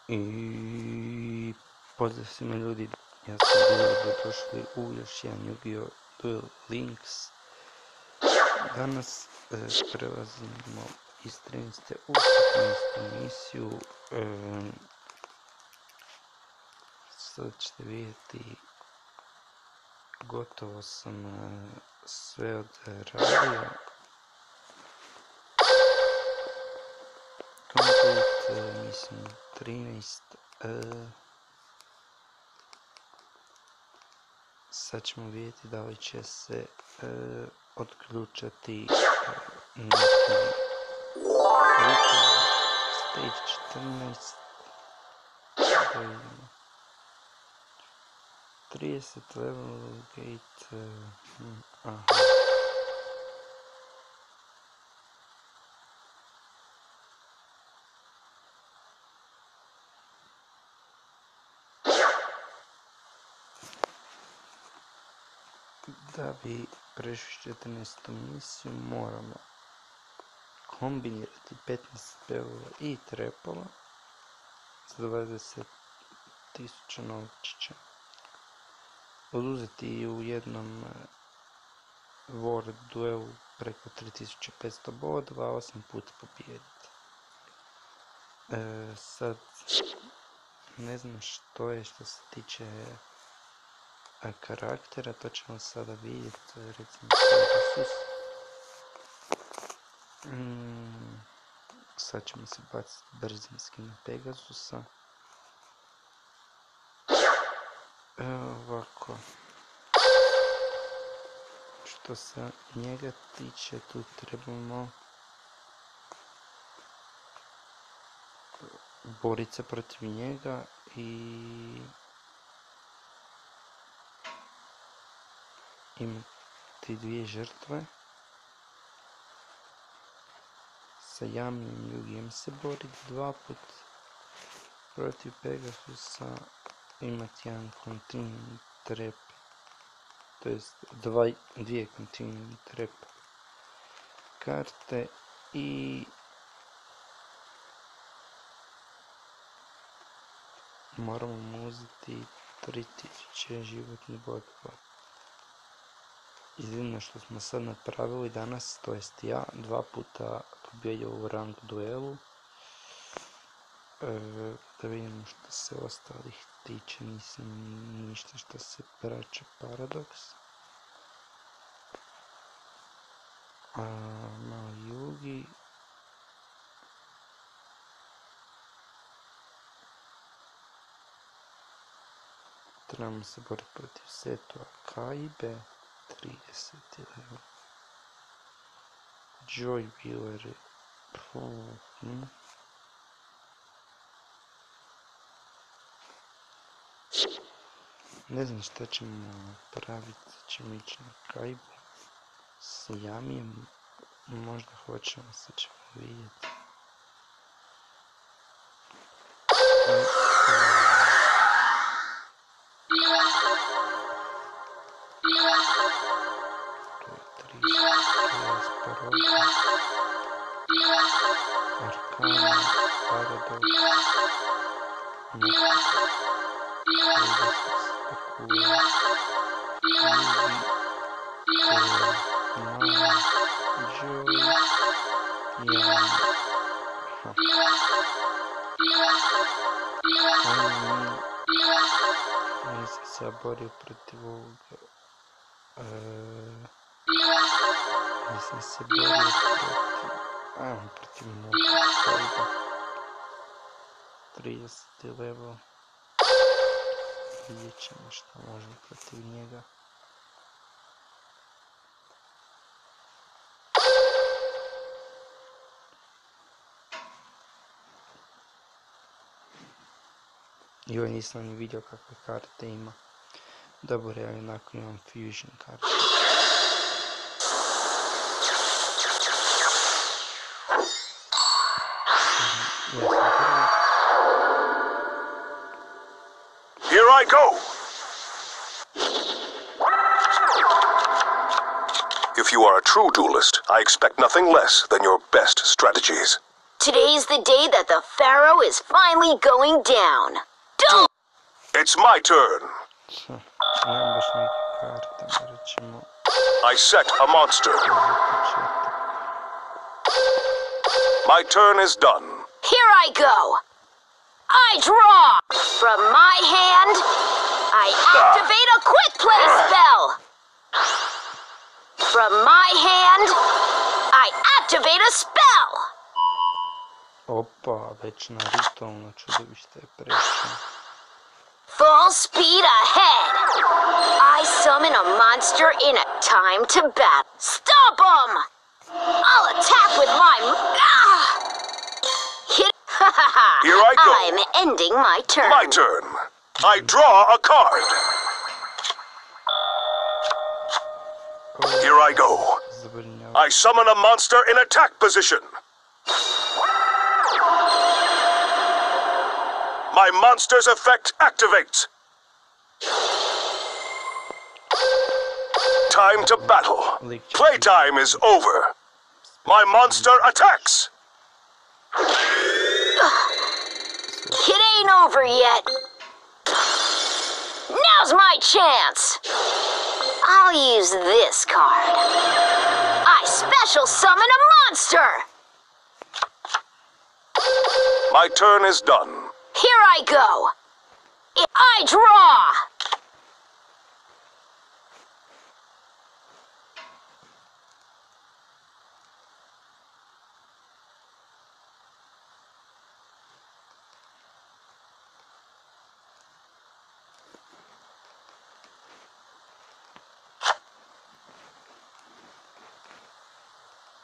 I pozdrav svima ljudi, ja sam Duel, dobrodošli u još jedan Yu-Gi-Oh! Duel Links. Danas prelazimo iz 13. u 15. misiju. Sad ćete vidjeti, gotovo sam sve odradio. Complete, mislim 13. Sad ćemo vidjeti da li će se otključati neki stage 14. Da vidimo. 30 level gate. Aha. Da bi prešli 14. misiju moramo kombinirati 15 spelova i trepova za 20.000 novčića. Oduzeti u jednom war duelu preko 3500 bodova, 8 puta pobijediti. Sad ne znam što je što se tiče karaktera, to ćemo sada vidjeti, recimo Pegasus. Sad ćemo se baciti brzinski na Pegasusa. Ovako. Što se njega tiče, tu trebamo boriti se protiv njega i imati dvije žrtve. Sa Yamijem Yugijem se boriti dva put protiv Pegasusa, imati jedan continuing trap, to jest dvije continuing trap karte i moramo mu uzeti 3000 životnih bodova. Iznimno što smo sad napravili danas, to jest ja, dva puta pobjedio u rang duelu. Da vidimo što se ostalih tiče, nisam ništa što se praća Paradox. Malo Yugi. Trebamo se boriti protiv Seto Akaibe, 30 level. Joy Wheeler. Ne znam šta ćemo praviti, ćemo ići na Kaibu s Yamijem, možda hoćemo, sad ćemo vidjeti. Arcana, Paradox, Akula, Yugi, Joy, nisam se borio protiv ovoga. Nisam se borio protiv moga Kaiba. 30. level. Vidjet ćemo što možemo protiv njega. Joj, nisam ni vidio kakve karte ima. Dobro, ja jednako imam fusion karte. Here I go! If you are a true duelist, I expect nothing less than your best strategies. Today's the day that the Pharaoh is finally going down. Don't! It's my turn. Nemam baš neke karte, morat ćemo I set a monster. započeti. My turn is done. Here I go. I draw. From my hand, I activate a quick play spell. From my hand, I activate a spell. Opa, već na ritualno čudovište je prešao. Full speed ahead. I summon a monster in a time to battle. Stop him! I'll attack with my... Hit... Here I go. I'm ending my turn. My turn. I draw a card. Here I go. Zabrinjava. I summon a monster in attack position. My monster's effect activates. Time to battle. Playtime is over. My monster attacks. It ain't over yet. Now's my chance. I'll use this card. I special summon a monster. My turn is done. Here I go. I draw.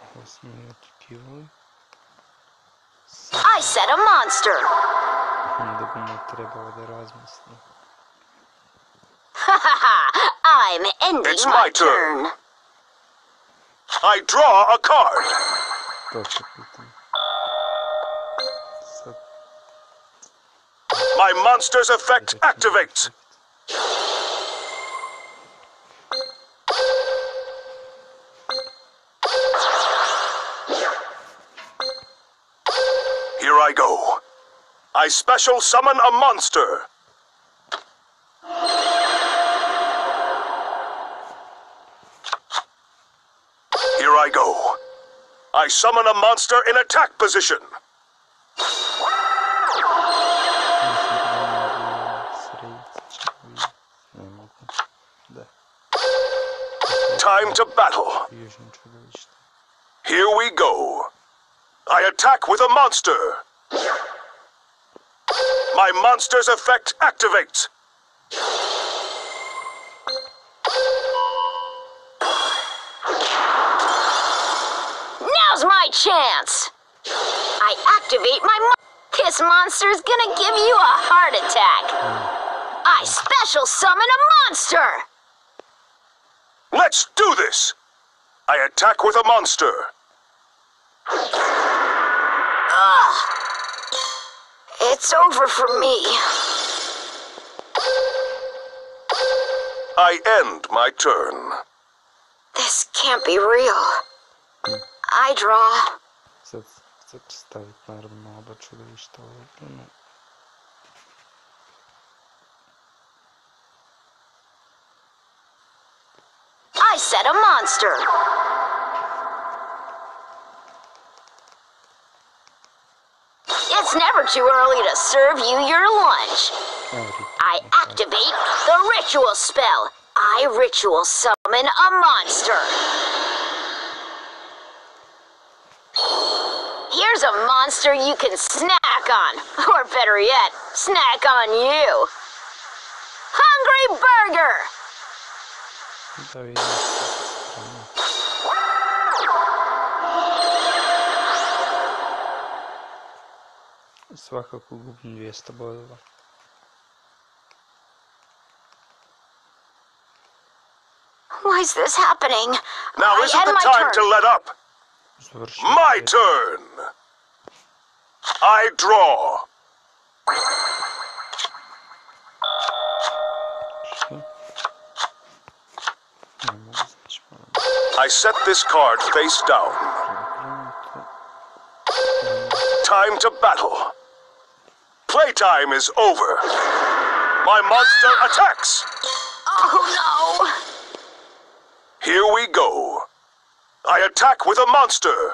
Ovo smo i očekivali. I set a monster. Da bi mu trebalo da razmisli. I'm ending It's my my turn. turn. I draw a card. To se pitam. Sad My monster's effect activates. Here I go. I special summon a monster. Here I go. I summon a monster in attack position. ne mogu da Time to battle. južim čudovište. Here we go. I attack with a monster. My monster's effect activates. Now's my chance. I activate my This monster's gonna give you a heart attack. I special summon a monster. Let's do this. I attack with a monster. Ugh. It's over for me. I end my turn. This can't be real. I draw. Sad se staviti naravno oba čudovišta ovdje, no. I set a monster. It's never too early to serve you your lunch. I activate the ritual spell. I ritual summon a monster. Here's a monster you can snack on. Or better yet, snack on you. Hungry Burger! Da vidimo što se spremno. Svakako gubim 200 bodova. Why is this happening? Now I isn't end the my time turn. to let up. Završimo My opet. turn. I draw. Što? Ne mogu, znači moram I set this card face down. preokrenuti. Time to battle. Playtime is over. My monster attacks. Oh no! Here we go. I attack with a monster.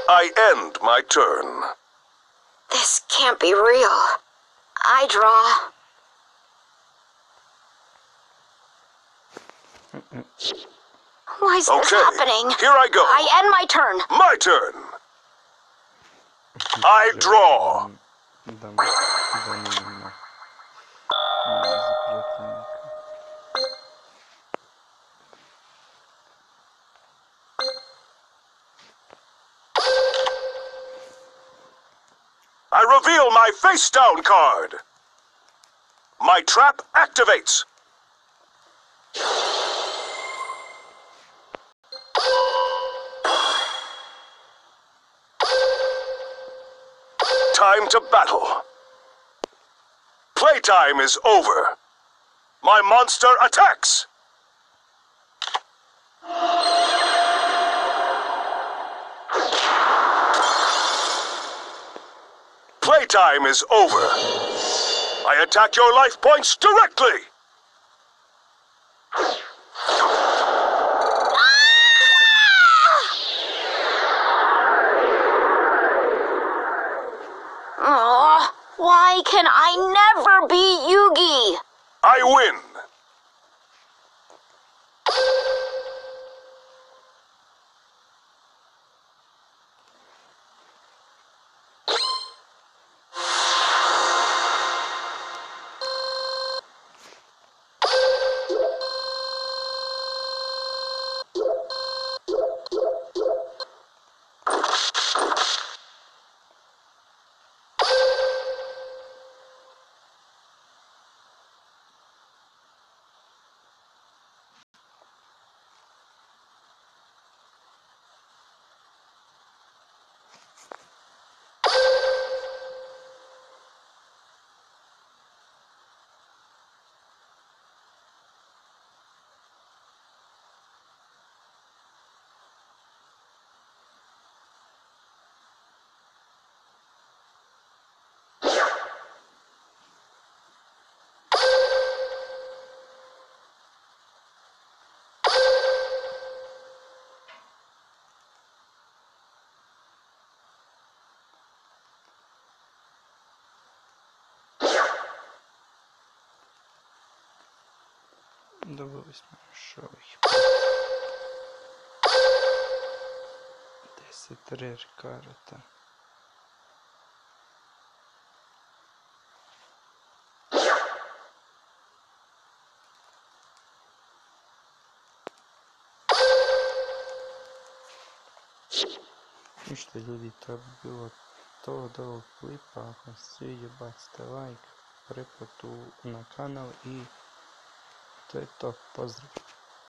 I end my turn. This can't be real. I draw. Why is this happening? Here I go. I end my turn. My turn. I draw. I reveal my face down card. My trap activates. Time to battle. Playtime is over. My monster attacks. Playtime is over. I attack your life points directly. Aw, why can I never beat Yugi? I win. Dobili smo još ovih 10 rare karata. Ništa ljudi, to bi bilo to od ovog klipa. Ako vam se sviđa, bacite like, pretplatu na kanal i to je to. Pozdrav!